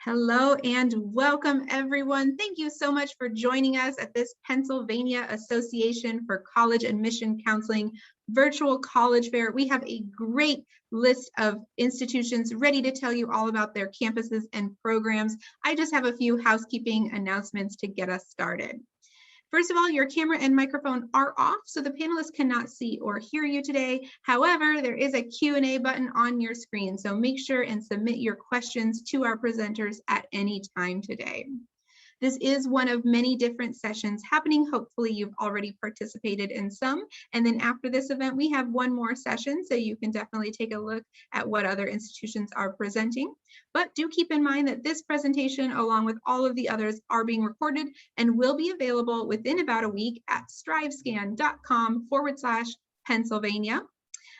Hello and welcome, everyone. Thank you so much for joining us at this Pennsylvania Association for College Admission Counseling virtual college fair. We have a great list of institutions ready to tell you all about their campuses and programs. I just have a few housekeeping announcements to get us started. First of all, your camera and microphone are off, so the panelists cannot see or hear you today. However, there is a Q&A button on your screen, so make sure and submit your questions to our presenters at any time today. This is one of many different sessions happening. Hopefully you've already participated in some. And then after this event, we have one more session, so you can definitely take a look at what other institutions are presenting. But do keep in mind that this presentation, along with all of the others, are being recorded and will be available within about a week at strivescan.com/Pennsylvania.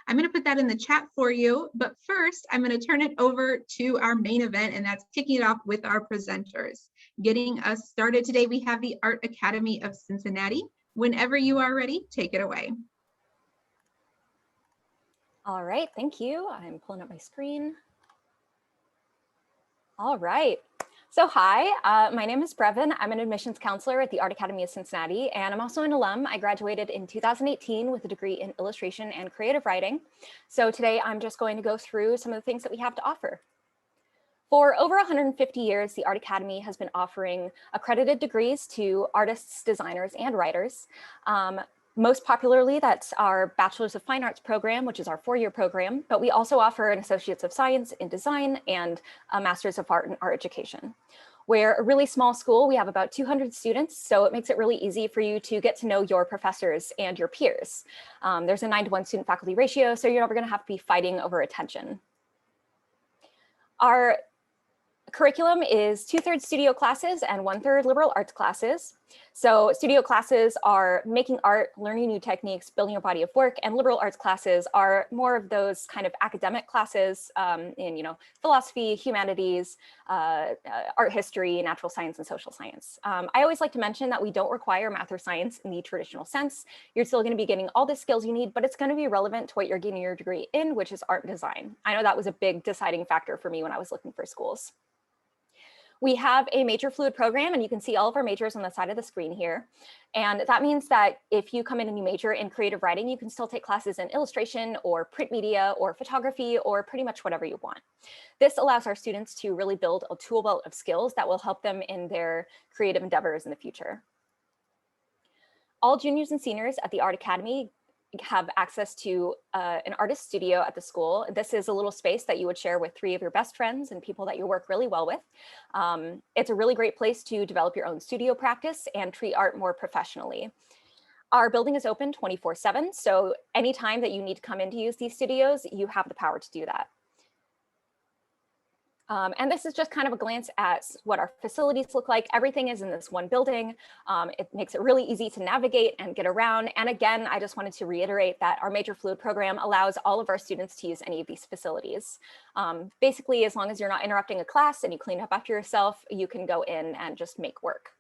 I'm going to put that in the chat for you, but first I'm going to turn it over to our main event, and that's kicking it off with our presenters. Getting us started today, we have the Art Academy of Cincinnati. Whenever you are ready, take it away. All right, thank you. I'm pulling up my screen. All right. So hi, my name is Brevin. I'm an admissions counselor at the Art Academy of Cincinnati, and I'm also an alum. I graduated in 2018 with a degree in illustration and creative writing. So today I'm just going to go through some of the things that we have to offer. For over 150 years, the Art Academy has been offering accredited degrees to artists, designers, and writers. Most popularly, that's our Bachelor's of Fine Arts program, which is our 4-year program, but we also offer an Associates of Science in Design and a Master's of Art in Art Education. We're a really small school. We have about 200 students, so it makes it really easy for you to get to know your professors and your peers. There's a 9-to-1 student-faculty ratio, so you're never going to have to be fighting over attention. Our curriculum is 2/3 studio classes and 1/3 liberal arts classes. So studio classes are making art, learning new techniques, building a body of work, and liberal arts classes are more of those kind of academic classes in philosophy, humanities, art history, natural science, and social science. I always like to mention that we don't require math or science in the traditional sense. You're still going to be getting all the skills you need, but it's going to be relevant to what you're getting your degree in, which is art and design. I know that was a big deciding factor for me when I was looking for schools. We have a major fluid program, and you can see all of our majors on the side of the screen here. And that means that if you come in and you major in creative writing, you can still take classes in illustration or print media or photography or pretty much whatever you want. This allows our students to really build a tool belt of skills that will help them in their creative endeavors in the future. All juniors and seniors at the Art Academy have access to an artist studio at the school. This is a little space that you would share with 3 of your best friends and people that you work really well with. It's a really great place to develop your own studio practice and treat art more professionally. Our building is open 24/7, so anytime that you need to come in to use these studios, you have the power to do that. And this is just kind of a glance at what our facilities look like. Everything is in this one building. It makes it really easy to navigate and get around. And again, I just wanted to reiterate that our major fluid program allows all of our students to use any of these facilities. Basically, as long as you're not interrupting a class and you clean up after yourself, you can go in and just make work.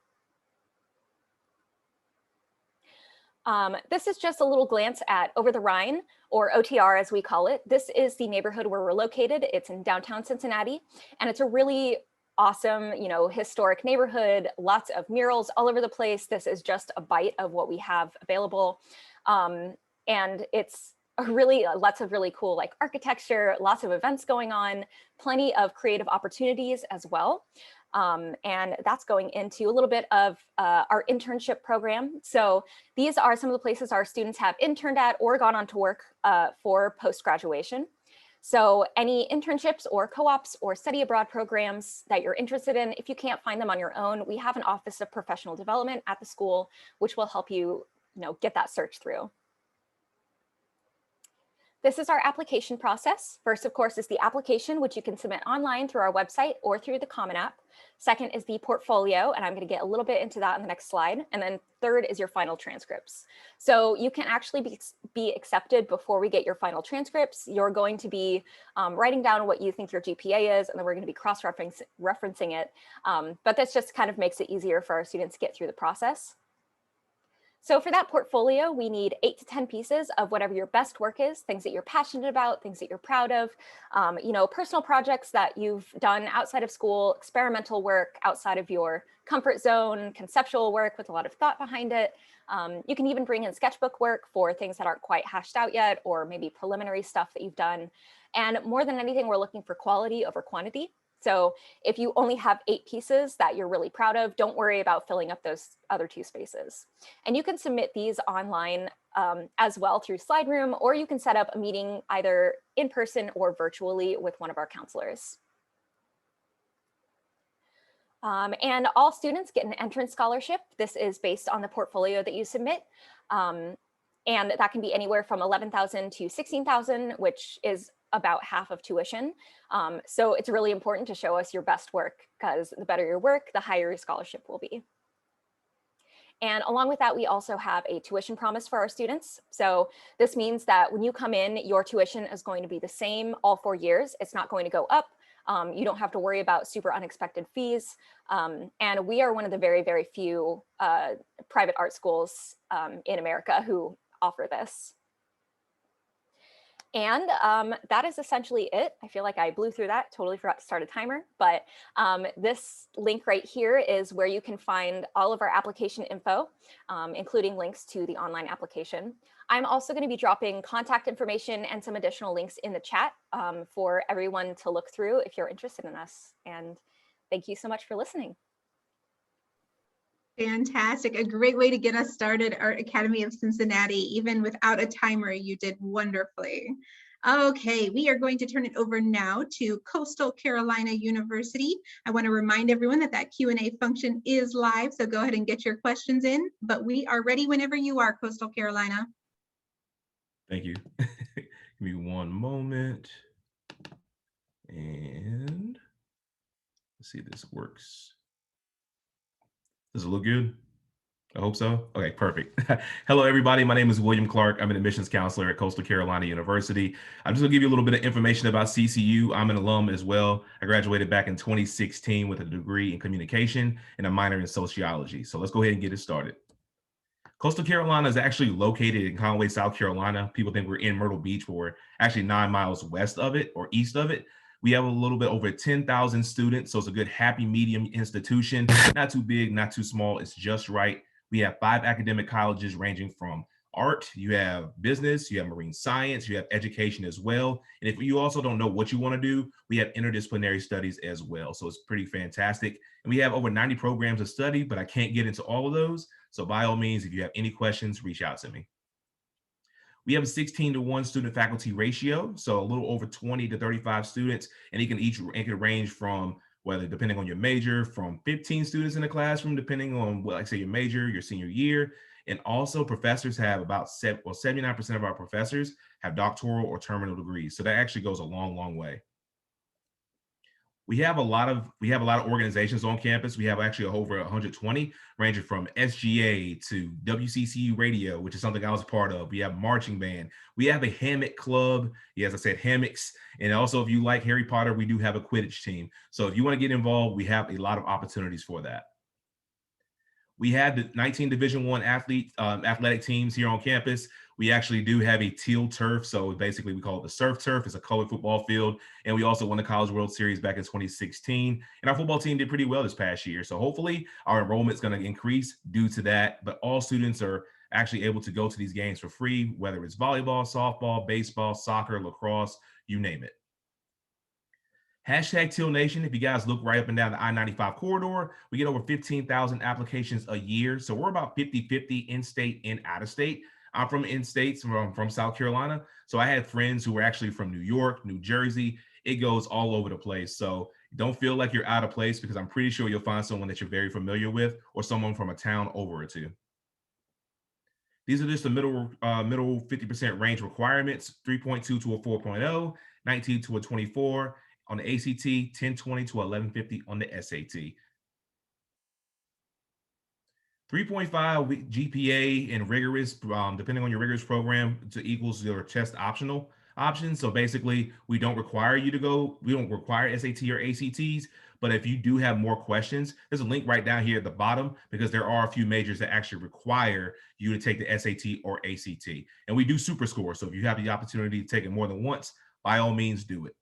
This is just a little glance at Over the Rhine, or OTR as we call it. This is the neighborhood where we're located. It's in downtown Cincinnati, and it's a really awesome, historic neighborhood, lots of murals all over the place. This is just a bite of what we have available. And it's lots of really cool architecture, lots of events going on, plenty of creative opportunities as well. And that's going into a little bit of our internship program. So these are some of the places our students have interned at or gone on to work for post-graduation. So any internships or co-ops or study abroad programs that you're interested in, if you can't find them on your own, we have an Office of Professional Development at the school, which will help you, get that search through. This is our application process. First, of course, is the application, which you can submit online through our website or through the Common App. Second is the portfolio, and I'm going to get a little bit into that in the next slide. And then third is your final transcripts. So you can actually be accepted before we get your final transcripts. You're going to be writing down what you think your GPA is, and then we're going to be cross-referencing it. But this just kind of makes it easier for our students to get through the process. So for that portfolio, we need 8 to 10 pieces of whatever your best work is, things that you're passionate about, things that you're proud of, personal projects that you've done outside of school, experimental work outside of your comfort zone, conceptual work with a lot of thought behind it. You can even bring in sketchbook work for things that aren't quite hashed out yet, or maybe preliminary stuff that you've done. And more than anything, we're looking for quality over quantity. So if you only have 8 pieces that you're really proud of, don't worry about filling up those other 2 spaces. And you can submit these online as well through SlideRoom, or you can set up a meeting either in person or virtually with one of our counselors. And all students get an entrance scholarship. This is based on the portfolio that you submit. And that can be anywhere from $11,000 to $16,000, which is about half of tuition. So it's really important to show us your best work, because the better your work, the higher your scholarship will be. And along with that, we also have a tuition promise for our students. So this means that when you come in, your tuition is going to be the same all 4 years. It's not going to go up. You don't have to worry about super unexpected fees. And we are one of the very, very few private art schools in America who offer this. And that is essentially it. I feel like I blew through that, totally forgot to start a timer, but this link right here is where you can find all of our application info, including links to the online application. I'm also going to be dropping contact information and some additional links in the chat for everyone to look through if you're interested in us. And thank you so much for listening. Fantastic. A great way to get us started, Art Academy of Cincinnati. Even without a timer, you did wonderfully. Okay, we are going to turn it over now to Coastal Carolina University. I want to remind everyone that that Q&A function is live, so go ahead and get your questions in, but we are ready whenever you are, Coastal Carolina. Thank you. Give me one moment. And let's see if this works. Does it look good? I hope so. Okay, perfect. Hello, everybody. My name is William Clark. I'm an admissions counselor at Coastal Carolina University. I'm just gonna give you a little bit of information about CCU. I'm an alum as well. I graduated back in 2016 with a degree in communication and a minor in sociology. So let's go ahead and get it started. Coastal Carolina is actually located in Conway, South Carolina. People think we're in Myrtle Beach, but we're actually 9 miles west of it or east of it. We have a little bit over 10,000 students, so it's a good happy medium institution. Not too big, not too small, it's just right. We have 5 academic colleges ranging from art, you have business, you have marine science, you have education as well. And if you also don't know what you want to do, we have interdisciplinary studies as well. So it's pretty fantastic. And we have over 90 programs of study, but I can't get into all of those. So by all means, if you have any questions, reach out to me. We have a 16-to-1 student faculty ratio, so a little over 20 to 35 students, and it can range from, whether depending on your major, from 15 students in the classroom, depending on what, like say your major, your senior year. And also professors have about 79% of our professors have doctoral or terminal degrees. So that actually goes a long, long way. We have a lot of organizations on campus. We have actually over 120, ranging from SGA to WCCU Radio, which is something I was a part of. We have marching band. We have a hammock club. Yeah, as I said, hammocks. And also, if you like Harry Potter, we do have a Quidditch team. So if you want to get involved, we have a lot of opportunities for that. We have the 19 Division I athletic teams here on campus. We actually do have a teal turf. So basically we call it the surf turf. It's a colored football field. And we also won the College World Series back in 2016. And our football team did pretty well this past year. So hopefully our enrollment is going to increase due to that. But all students are actually able to go to these games for free, whether it's volleyball, softball, baseball, soccer, lacrosse, you name it. Hashtag TEALNATION. If you guys look right up and down the I-95 corridor, we get over 15,000 applications a year. So we're about 50-50 in-state and out-of-state. I'm from in-states, from South Carolina. So I had friends who were actually from New York, New Jersey. It goes all over the place. So don't feel like you're out of place, because I'm pretty sure you'll find someone that you're very familiar with or someone from a town over or two. These are just the middle 50% range requirements: 3.2 to a 4.0, 19 to a 24 on the ACT, 1020 to 1150 on the SAT. 3.5 GPA and rigorous, depending on your rigorous program, to equals your test optional. options. So basically, we don't require SAT or ACTs, but if you do have more questions, there's a link right down here at the bottom, because there are a few majors that actually require you to take the SAT or ACT. And we do super score. So if you have the opportunity to take it more than once, by all means do it.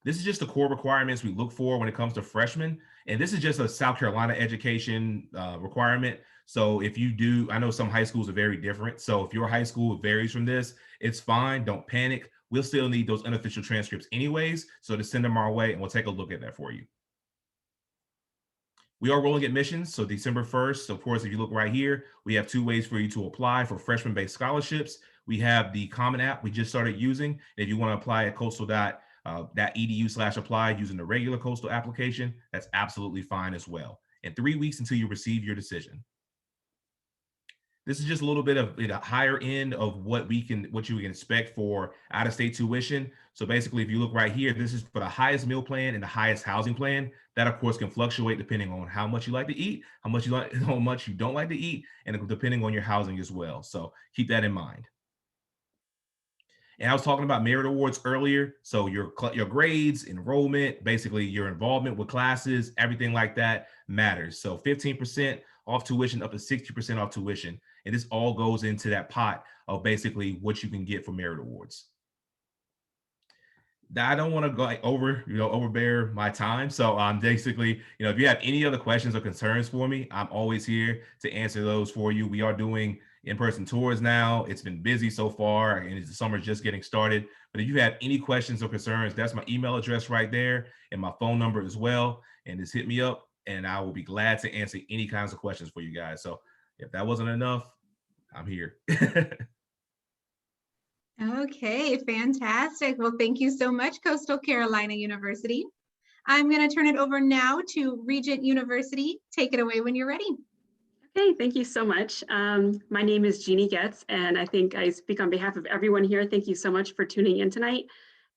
This is just the core requirements we look for when it comes to freshmen. And this is just a South Carolina education requirement. So if you do, I know some high schools are very different. So if your high school varies from this, it's fine. Don't panic. We'll still need those unofficial transcripts anyways. So to send them our way, and we'll take a look at that for you. We are rolling admissions, so December 1st. So of course, if you look right here, we have 2 ways for you to apply for freshman-based scholarships. We have the Common App we just started using. If you want to apply at coastal.edu/apply using the regular Coastal application, that's absolutely fine as well. And 3 weeks until you receive your decision. This is just a little bit of the higher end of what you can expect for out-of-state tuition. So basically, if you look right here, this is for the highest meal plan and the highest housing plan. That of course can fluctuate depending on how much you like to eat, how much you don't like to eat, and depending on your housing as well. So keep that in mind. And I was talking about merit awards earlier. So your grades, enrollment, basically your involvement with classes, everything like that matters. So 15% off tuition up to 60% off tuition. And this all goes into that pot of basically what you can get for merit awards. I don't want to go overbear my time. So basically, if you have any other questions or concerns for me, I'm always here to answer those for you. We are doing in-person tours now. It's been busy so far, and the summer's just getting started. But if you have any questions or concerns, that's my email address right there and my phone number as well. And just hit me up, and I will be glad to answer any kinds of questions for you guys. So if that wasn't enough, I'm here. Okay, fantastic. Well, thank you so much, Coastal Carolina University. I'm going to turn it over now to Regent University. Take it away when you're ready. Okay, thank you so much. My name is Jeannie Getz, and I think I speak on behalf of everyone here. Thank you so much for tuning in tonight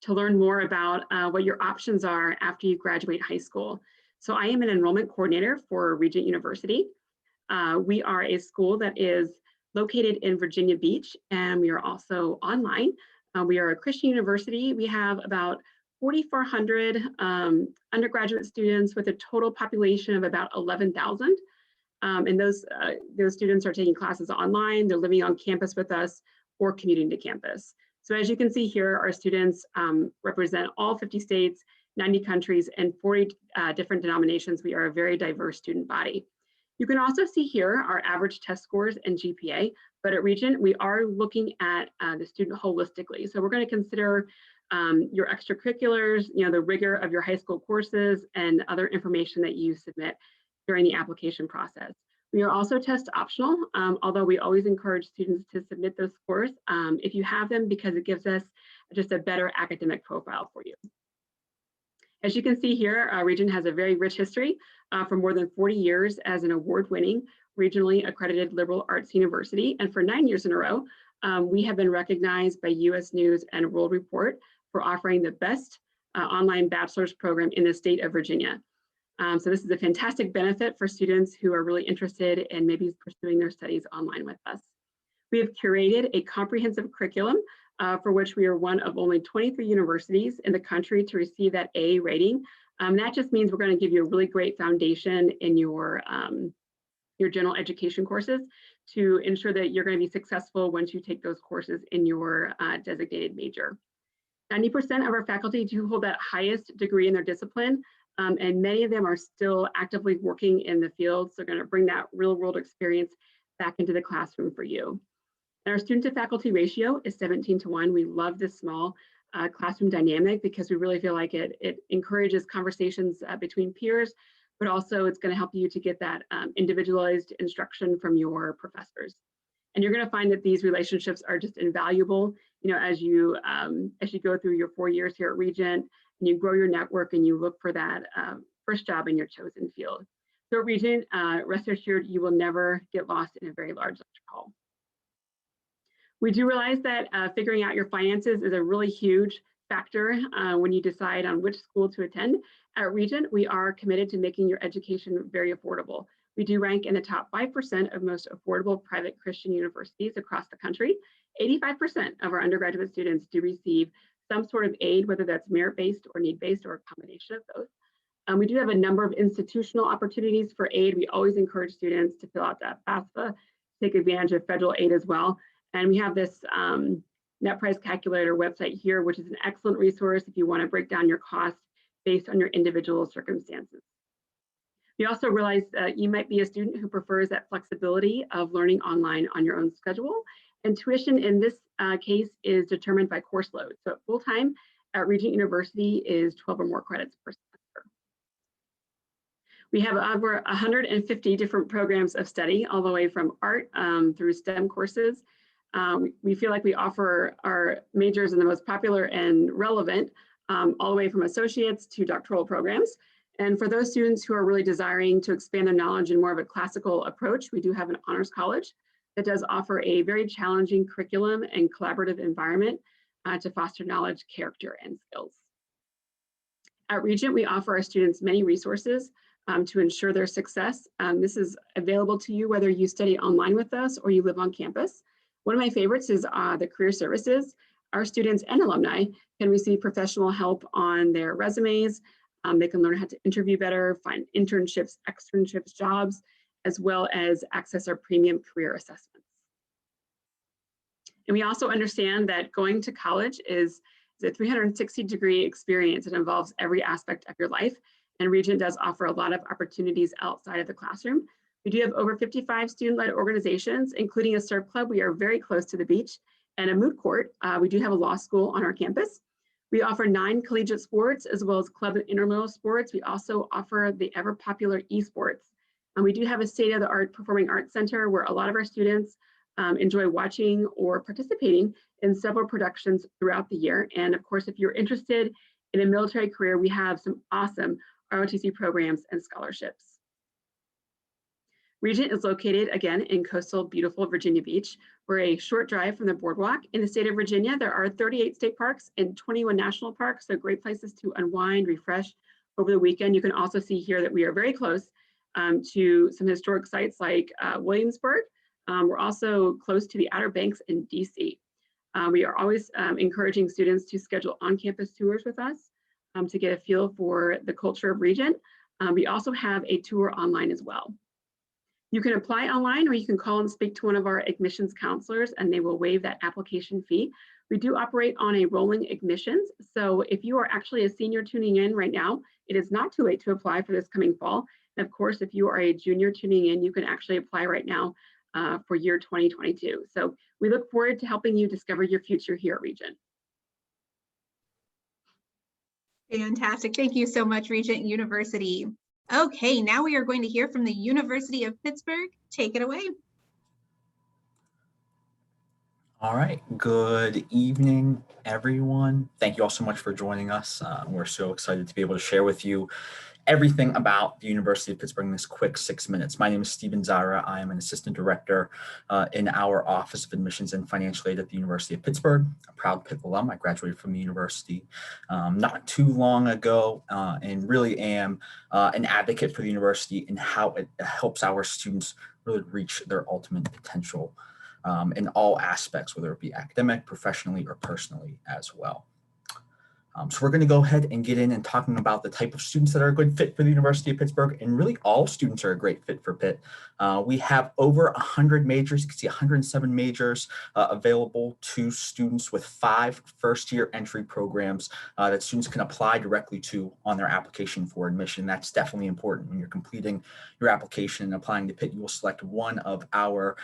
to learn more about what your options are after you graduate high school. So I am an enrollment coordinator for Regent University. We are a school that is located in Virginia Beach, and we are also online. We are a Christian university. We have about 4,400 undergraduate students with a total population of about 11,000. And those students are taking classes online, they're living on campus with us, or commuting to campus. So as you can see here, our students represent all 50 states, 90 countries, and 40 different denominations. We are a very diverse student body. You can also see here our average test scores and GPA, but at Regent, we are looking at the student holistically. So we're going to consider your extracurriculars, the rigor of your high school courses, and other information that you submit during the application process. We are also test optional, although we always encourage students to submit those scores if you have them, because it gives us just a better academic profile for you. As you can see here, Regent has a very rich history for more than 40 years as an award-winning, regionally accredited liberal arts university. And for 9 years in a row, we have been recognized by US News and World Report for offering the best online bachelor's program in the state of Virginia. So this is a fantastic benefit for students who are really interested in maybe pursuing their studies online with us. We have curated a comprehensive curriculum for which we are one of only 23 universities in the country to receive that A rating. That just means we're going to give you a really great foundation in your general education courses to ensure that you're going to be successful once you take those courses in your designated major. 90% of our faculty do hold that highest degree in their discipline, and many of them are still actively working in the field. So they're going to bring that real world experience back into the classroom for you. And our student to faculty ratio is 17:1. We love this small classroom dynamic because we really feel like it encourages conversations between peers, but also it's going to help you to get that individualized instruction from your professors. And you're going to find that these relationships are just invaluable, as you go through your 4 years here at Regent, and you grow your network and you look for that first job in your chosen field. So at Regent, rest assured, you will never get lost in a very large lecture hall. We do realize that figuring out your finances is a really huge factor when you decide on which school to attend. At Regent, we are committed to making your education very affordable. We do rank in the top 5% of most affordable private Christian universities across the country. 85% of our undergraduate students do receive some sort of aid, whether that's merit-based or need-based or a combination of both. We do have a number of institutional opportunities for aid. We always encourage students to fill out that FAFSA, take advantage of federal aid as well. And we have this net price calculator website here, which is an excellent resource if you want to break down your costs based on your individual circumstances. We also realize that you might be a student who prefers that flexibility of learning online on your own schedule. And tuition in this case is determined by course load. So at full-time at Regent University is 12 or more credits per semester. We have over 150 different programs of study, all the way from art through STEM courses. We feel like we offer our majors in the most popular and relevant, all the way from associates to doctoral programs. And for those students who are really desiring to expand their knowledge in more of a classical approach, we do have an honors college that does offer a very challenging curriculum and collaborative environment to foster knowledge, character, and skills. At Regent, we offer our students many resources to ensure their success. This is available to you whether you study online with us or you live on campus. One of my favorites is the career services. Our students and alumni can receive professional help on their resumes. They can learn how to interview better, find internships, externships, jobs, as well as access our premium career assessments. And we also understand that going to college is a 360-degree experience. It involves every aspect of your life, and Regent does offer a lot of opportunities outside of the classroom. We do have over 55 student-led organizations, including a surf club. We are very close to the beach, and a moot court. We do have a law school on our campus. We offer 9 collegiate sports as well as club and intramural sports. We also offer the ever popular esports. And we do have a state-of-the-art performing arts center where a lot of our students enjoy watching or participating in several productions throughout the year. And of course, if you're interested in a military career, we have some awesome ROTC programs and scholarships. Regent is located again in coastal, beautiful Virginia Beach. We're a short drive from the boardwalk. In the state of Virginia, there are 38 state parks and 21 national parks, so great places to unwind, refresh over the weekend. You can also see here that we are very close to some historic sites like Williamsburg. We're also close to the Outer Banks in DC. We are always encouraging students to schedule on-campus tours with us to get a feel for the culture of Regent. We also have a tour online as well. You can apply online, or you can call and speak to one of our admissions counselors and they will waive that application fee. We do operate on a rolling admissions. So if you are actually a senior tuning in right now, it is not too late to apply for this coming fall. And of course, if you are a junior tuning in, you can actually apply right now for year 2022. So we look forward to helping you discover your future here at Regent. Fantastic. Thank you so much, Regent University. Okay, now we are going to hear from the University of Pittsburgh. Take it away. All right, good evening, everyone. Thank you all so much for joining us. We're so excited to be able to share with you everything about the University of Pittsburgh in this quick 6 minutes. My name is Steven Zara. I am an assistant director in our Office of Admissions and Financial Aid at the University of Pittsburgh. A proud Pitt alum. I graduated from the university not too long ago and really am an advocate for the university and how it helps our students really reach their ultimate potential in all aspects, whether it be academic, professionally, or personally as well. So we're going to go ahead and get in and talking about the type of students that are a good fit for the University of Pittsburgh, and really all students are a great fit for Pitt. We have over 100 majors. You can see 107 majors available to students with 5 first-year entry programs that students can apply directly to on their application for admission. That's definitely important. When you're completing your application and applying to Pitt, you will select one of our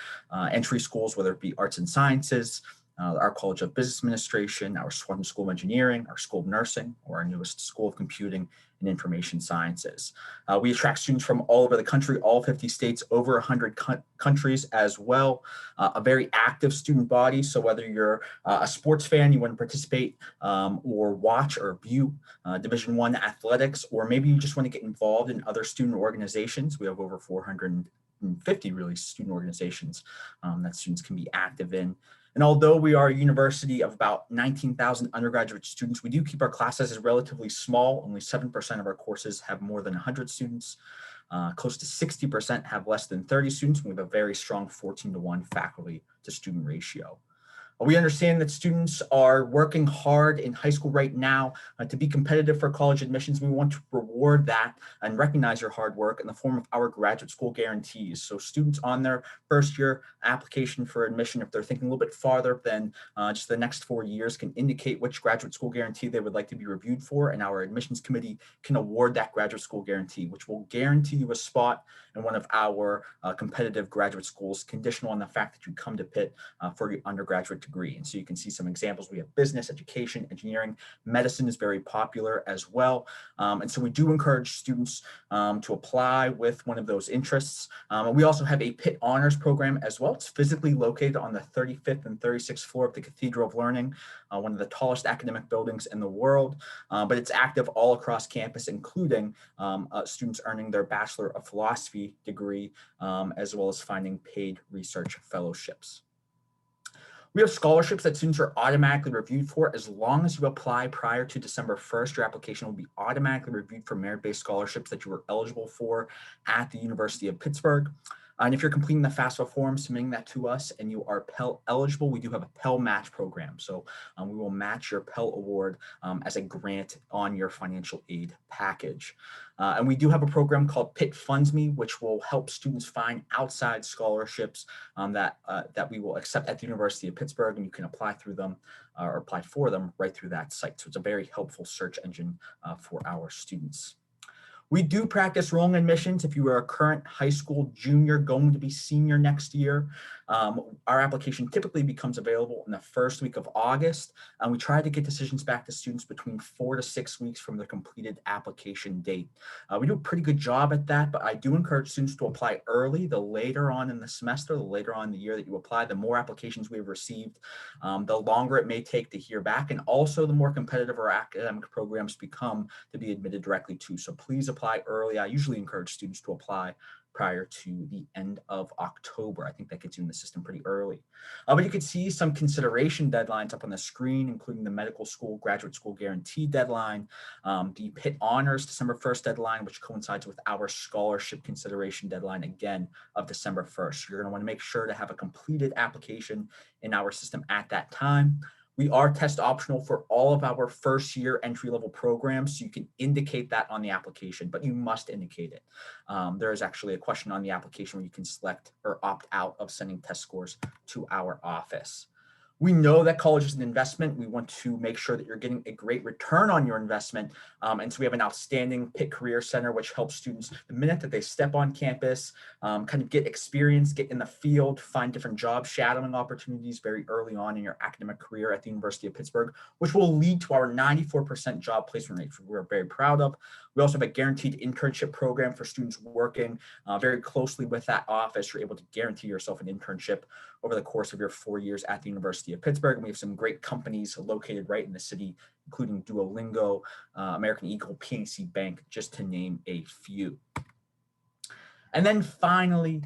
entry schools, whether it be arts and sciences, our College of Business Administration, our Swanton School of Engineering, our School of Nursing, or our newest School of Computing and Information Sciences. We attract students from all over the country, all 50 states, over 100 countries as well. A very active student body. So whether you're a sports fan, you want to participate or watch or view Division I athletics, or maybe you just want to get involved in other student organizations. We have over 450 really student organizations that students can be active in. And although we are a university of about 19,000 undergraduate students, we do keep our class sizes relatively small. Only 7% of our courses have more than 100 students. Close to 60% have less than 30 students. And we have a very strong 14-to-1 faculty to student ratio. We understand that students are working hard in high school right now to be competitive for college admissions. We want to reward that and recognize your hard work in the form of our graduate school guarantees. So students on their first year application for admission, if they're thinking a little bit farther than just the next 4 years, can indicate which graduate school guarantee they would like to be reviewed for, and our admissions committee can award that graduate school guarantee, which will guarantee you a spot in one of our competitive graduate schools, conditional on the fact that you come to Pitt for your undergraduate degree. And so you can see some examples. We have business, education, engineering, medicine is very popular as well. And so we do encourage students to apply with one of those interests. And we also have a Pitt Honors program as well. It's physically located on the 35th and 36th floor of the Cathedral of Learning, one of the tallest academic buildings in the world. But it's active all across campus, including students earning their Bachelor of Philosophy degree, as well as finding paid research fellowships. We have scholarships that students are automatically reviewed for as long as you apply prior to December 1st. Your application will be automatically reviewed for merit-based scholarships that you were eligible for at the University of Pittsburgh. And if you're completing the FAFSA form, submitting that to us, and you are Pell eligible, we do have a Pell-Match program. So we will match your Pell award as a grant on your financial aid package. And we do have a program called Pitt Funds Me, which will help students find outside scholarships that we will accept at the University of Pittsburgh, and you can apply through them or apply for them right through that site. So it's a very helpful search engine for our students. We do practice rolling admissions. If you are a current high school junior going to be senior next year, our application typically becomes available in the first week of August. And we try to get decisions back to students between 4 to 6 weeks from the completed application date. We do a pretty good job at that, but I do encourage students to apply early. The later on in the semester, the later on in the year that you apply, the more applications we've received, the longer it may take to hear back, and also the more competitive our academic programs become to be admitted directly to. So please apply early. I usually encourage students to apply prior to the end of October. I think that gets you in the system pretty early. But you can see some consideration deadlines up on the screen, including the medical school graduate school guarantee deadline, the Pitt Honors December 1st deadline, which coincides with our scholarship consideration deadline, again, of December 1st. You're going to want to make sure to have a completed application in our system at that time. We are test optional for all of our first year entry-level programs, so you can indicate that on the application, but you must indicate it. There is actually a question on the application where you can select or opt out of sending test scores to our office. We know that college is an investment. We want to make sure that you're getting a great return on your investment. And so we have an outstanding Pitt Career Center, which helps students the minute that they step on campus, kind of get experience, get in the field, find different job shadowing opportunities very early on in your academic career at the University of Pittsburgh, which will lead to our 94% job placement rate, which we're very proud of. We also have a guaranteed internship program for students working very closely with that office. You're able to guarantee yourself an internship over the course of your 4 years at the University of Pittsburgh. And we have some great companies located right in the city, including Duolingo, American Eagle, PNC Bank, just to name a few. And then finally,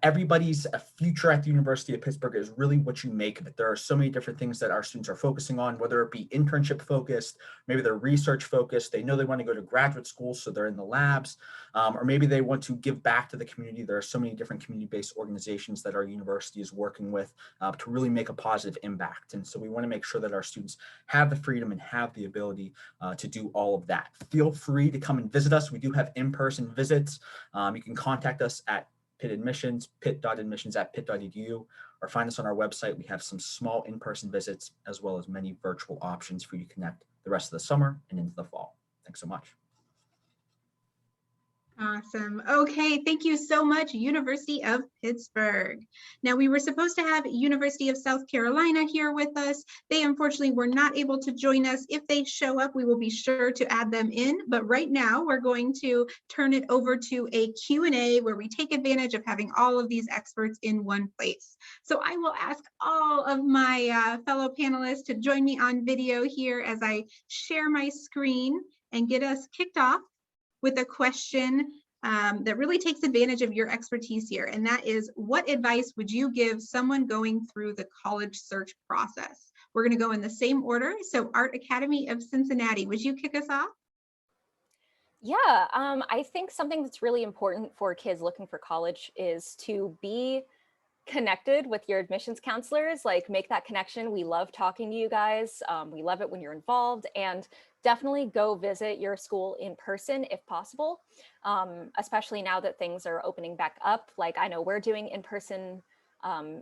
everybody's future at the University of Pittsburgh is really what you make of it. There are so many different things that our students are focusing on, whether it be internship focused, maybe they're research focused, they know they want to go to graduate school, so they're in the labs, or maybe they want to give back to the community. There are so many different community-based organizations that our university is working with to really make a positive impact. And so we want to make sure that our students have the freedom and have the ability to do all of that. Feel free to come and visit us. We do have in-person visits. You can contact us at Pitt Admissions, pitt.admissions@pitt.edu, or find us on our website. We have some small in-person visits as well as many virtual options for you to connect the rest of the summer and into the fall. Thanks so much. Awesome. Okay, thank you so much, University of Pittsburgh. Now, we were supposed to have University of South Carolina here with us. They unfortunately were not able to join us. If they show up, we will be sure to add them in. But right now, we're going to turn it over to a Q&A where we take advantage of having all of these experts in one place. So I will ask all of my fellow panelists to join me on video here as I share my screen and get us kicked off with a question that really takes advantage of your expertise here. And that is, what advice would you give someone going through the college search process? We're going to go in the same order. So Art Academy of Cincinnati, would you kick us off? Yeah, I think something that's really important for kids looking for college is to be connected with your admissions counselors, like make that connection. We love talking to you guys. We love it when you're involved, and definitely go visit your school in person if possible, especially now that things are opening back up. Like I know we're doing in-person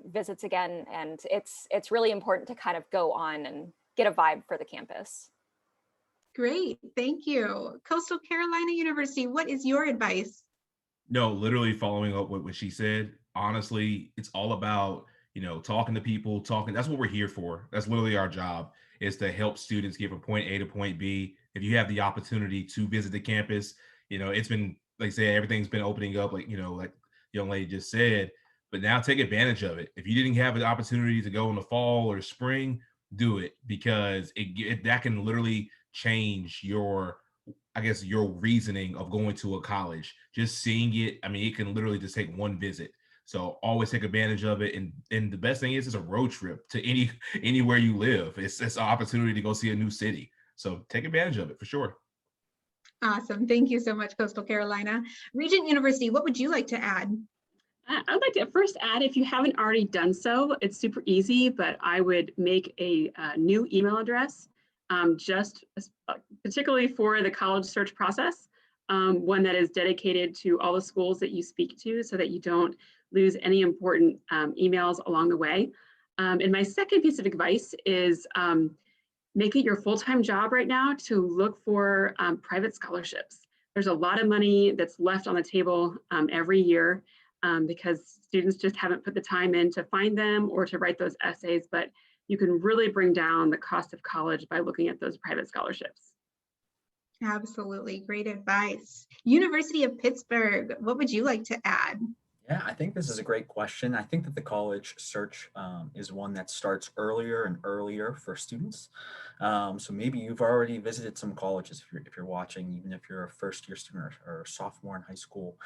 visits again, and it's really important to kind of go on and get a vibe for the campus. Great, thank you. Coastal Carolina University, what is your advice? No, literally following up with what she said. Honestly, it's all about, talking to people, talking. That's what we're here for. That's literally our job, is to help students get from point A to point B. If you have the opportunity to visit the campus, it's been, like I said, everything's been opening up, like the young lady just said, but now take advantage of it. If you didn't have the opportunity to go in the fall or spring, do it, because that can literally change your, I guess, your reasoning of going to a college. Just seeing it, I mean, it can literally just take one visit. So always take advantage of it. And the best thing is, it's a road trip to anywhere you live. It's an opportunity to go see a new city. So take advantage of it for sure. Awesome, thank you so much, Coastal Carolina. Regent University, what would you like to add? I'd like to first add, if you haven't already done so, it's super easy, but I would make a new email address, particularly for the college search process, one that is dedicated to all the schools that you speak to so that you don't lose any important emails along the way. And my second piece of advice is make it your full-time job right now to look for private scholarships. There's a lot of money that's left on the table every year because students just haven't put the time in to find them or to write those essays, but you can really bring down the cost of college by looking at those private scholarships. Absolutely, great advice. University of Pittsburgh, what would you like to add? Yeah, I think this is a great question. I think that the college search is one that starts earlier and earlier for students. So maybe you've already visited some colleges if you're watching, even if you're a first-year student or a sophomore in high school,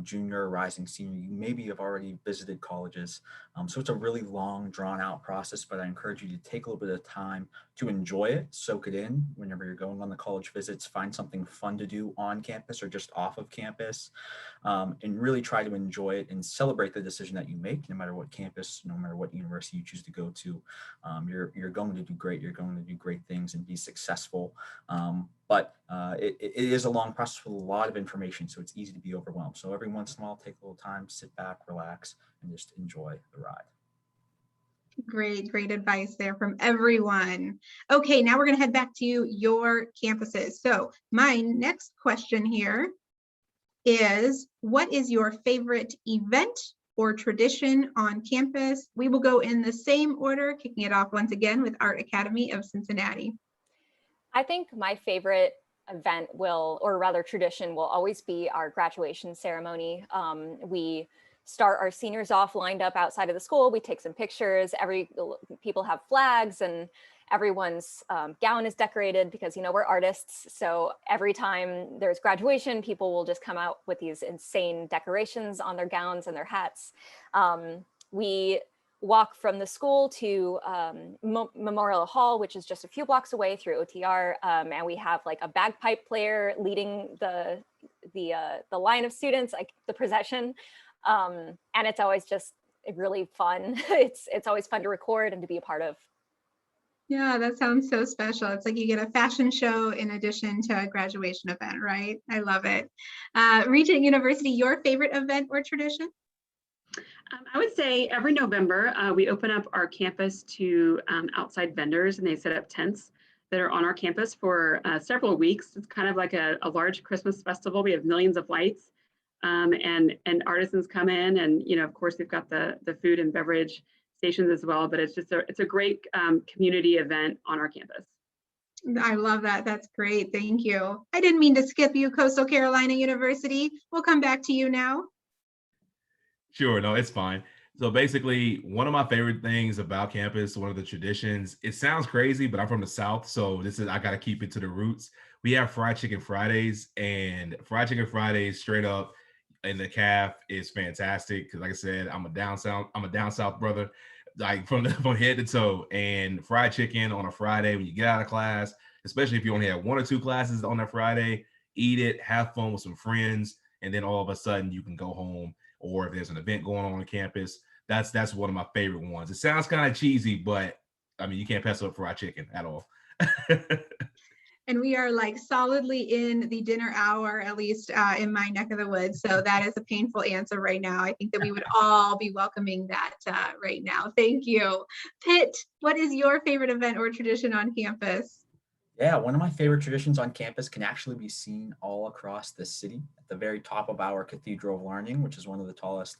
junior, rising senior, you maybe have already visited colleges. So it's a really long, drawn-out process, but I encourage you to take a little bit of time to enjoy it, soak it in whenever you're going on the college visits, find something fun to do on campus or just off of campus, and really try to enjoy it and celebrate the decision that you make, no matter what campus, no matter what university you choose to go to. You're going to do great. You're going to do great things and be successful. But it is a long process with a lot of information, so it's easy to be overwhelmed. So every once in a while, take a little time, sit back, relax, and just enjoy the ride. Great advice there from everyone. Okay, now we're going to head back to your campuses. So my next question here is, what is your favorite event or tradition on campus? We will go in the same order, kicking it off once again with Art Academy of Cincinnati. I think my favorite event or rather tradition, will always be our graduation ceremony. We start our seniors off lined up outside of the school. We take some pictures. People have flags, and everyone's gown is decorated because, we're artists. So every time there's graduation, people will just come out with these insane decorations on their gowns and their hats. We walk from the school to Memorial Hall, which is just a few blocks away through OTR, and we have like a bagpipe player leading the line of students, like the procession, and it's always just really fun. It's always fun to record and to be a part of. Yeah, that sounds so special. It's like you get a fashion show in addition to a graduation event, right? I love it. Regent University, your favorite event or tradition? I would say every November, we open up our campus to outside vendors, and they set up tents that are on our campus for several weeks. It's kind of like a large Christmas festival. We have millions of lights, and artisans come in, and of course we've got the food and beverage stations as well. But it's a great community event on our campus. I love that. That's great. Thank you. I didn't mean to skip you, Coastal Carolina University. We'll come back to you now. Sure, no, it's fine. So basically, one of my favorite things about campus, one of the traditions, it sounds crazy, but I'm from the South, so I got to keep it to the roots. We have Fried Chicken Fridays, and Fried Chicken Fridays straight up in the caf is fantastic. Because like I said, I'm a down south brother, like from head to toe. And fried chicken on a Friday when you get out of class, especially if you only have one or two classes on that Friday, eat it, have fun with some friends, and then all of a sudden you can go home. Or if there's an event going on campus, that's one of my favorite ones. It sounds kind of cheesy, but I mean, you can't pass up fried chicken at all. And we are like solidly in the dinner hour, at least in my neck of the woods. So that is a painful answer right now. I think that we would all be welcoming that right now. Thank you. Pitt, what is your favorite event or tradition on campus? Yeah, one of my favorite traditions on campus can actually be seen all across the city at the very top of our Cathedral of Learning, which is one of the tallest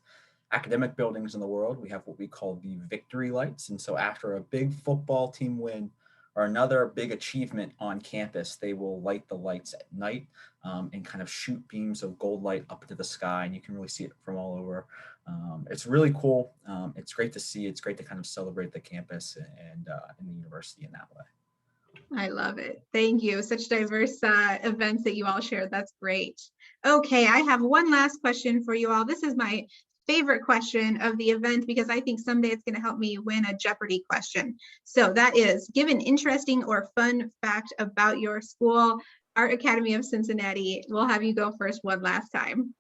academic buildings in the world. We have what we call the Victory Lights. And so after a big football team win or another big achievement on campus, they will light the lights at night and kind of shoot beams of gold light up into the sky. And you can really see it from all over. It's really cool. It's great to see. It's great to kind of celebrate the campus and the university in that way. I love it. Thank you. Such diverse events that you all shared. That's great. Okay, I have one last question for you all. This is my favorite question of the event because I think someday it's going to help me win a Jeopardy question. So that is, give an interesting or fun fact about your school. Art Academy of Cincinnati. We'll have you go first one last time.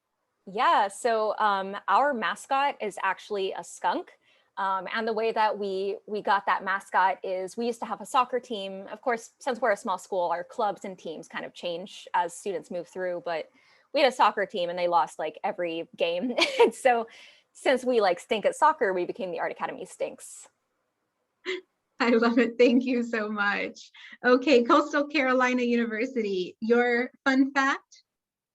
Yeah, so our mascot is actually a skunk. And the way that we got that mascot is we used to have a soccer team. Of course, since we're a small school, our clubs and teams kind of change as students move through, but we had a soccer team and they lost like every game. And so since we like stink at soccer, we became the Art Academy Stinks. I love it. Thank you so much. Okay, Coastal Carolina University, your fun fact?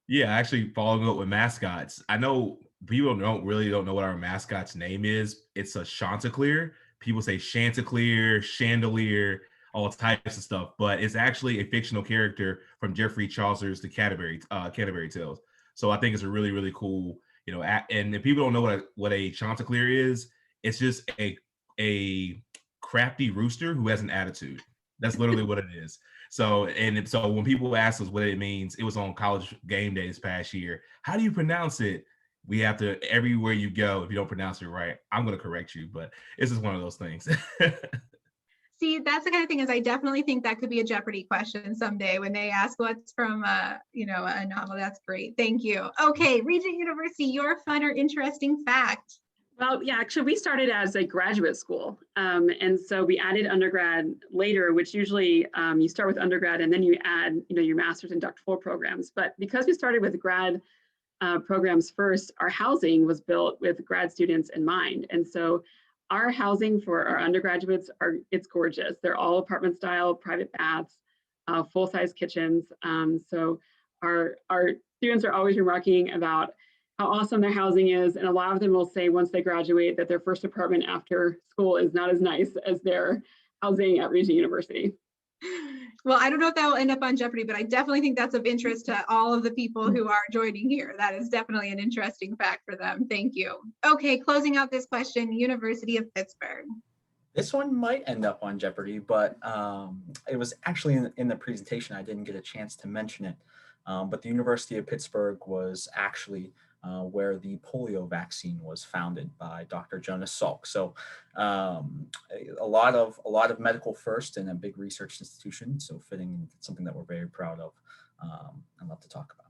Yeah, actually following up with mascots. I know people don't know what our mascot's name is. It's a Chanticleer. People say Chanticleer, Chandelier, all types of stuff, but it's actually a fictional character from Geoffrey Chaucer's The Canterbury Tales. So I think it's a really, really cool, and if people don't know what a Chanticleer is, it's just a crafty rooster who has an attitude. That's literally what it is. So when people ask us what it means, it was on College Game Day this past year. How do you pronounce it? We have to, everywhere you go, if you don't pronounce it right, I'm going to correct you, but it's just one of those things. See, that's the kind of thing is I definitely think that could be a Jeopardy question someday when they ask what's from a novel. That's great. Thank you. Okay, Regent University, your fun or interesting fact. Well, yeah, actually, we started as a graduate school. And so we added undergrad later, which usually you start with undergrad and then you add, your master's and doctoral programs. But because we started with grad programs first, our housing was built with grad students in mind. And so our housing for our undergraduates it's gorgeous. They're all apartment style, private baths, full-size kitchens. So our students are always remarking about how awesome their housing is. And a lot of them will say once they graduate that their first apartment after school is not as nice as their housing at Regent University. Well, I don't know if that will end up on Jeopardy, but I definitely think that's of interest to all of the people who are joining here. That is definitely an interesting fact for them. Thank you. Okay, closing out this question, University of Pittsburgh. This one might end up on Jeopardy, but it was actually in the presentation. I didn't get a chance to mention it, but the University of Pittsburgh was actually where the polio vaccine was founded by Dr. Jonas Salk. So a lot of medical first and a big research institution. So fitting, something that we're very proud of and love to talk about.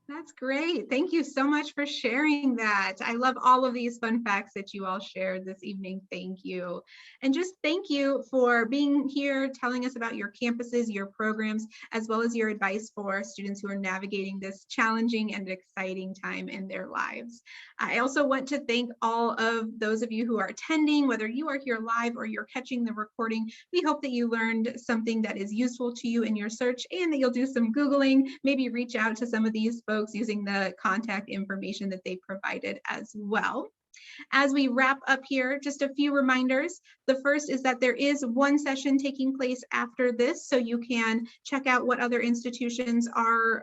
That's great. Thank you so much for sharing that. I love all of these fun facts that you all shared this evening. Thank you. And just thank you for being here, telling us about your campuses, your programs, as well as your advice for students who are navigating this challenging and exciting time in their lives. I also want to thank all of those of you who are attending, whether you are here live or you're catching the recording. We hope that you learned something that is useful to you in your search and that you'll do some Googling, maybe reach out to some of these folks using the contact information that they provided as well. As we wrap up here, just a few reminders. The first is that there is one session taking place after this, so you can check out what other institutions are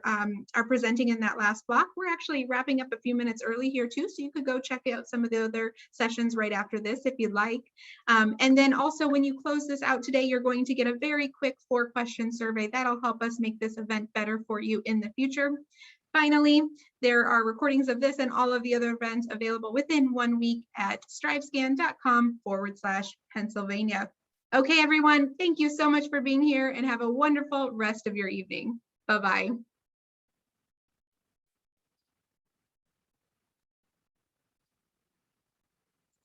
presenting in that last block. We're actually wrapping up a few minutes early here too, so you could go check out some of the other sessions right after this if you'd like. And then also when you close this out today, you're going to get a very quick 4-question survey. That'll help us make this event better for you in the future. Finally, there are recordings of this and all of the other events available within 1 week at strivescan.com/Pennsylvania. Okay, everyone, thank you so much for being here and have a wonderful rest of your evening. Bye-bye.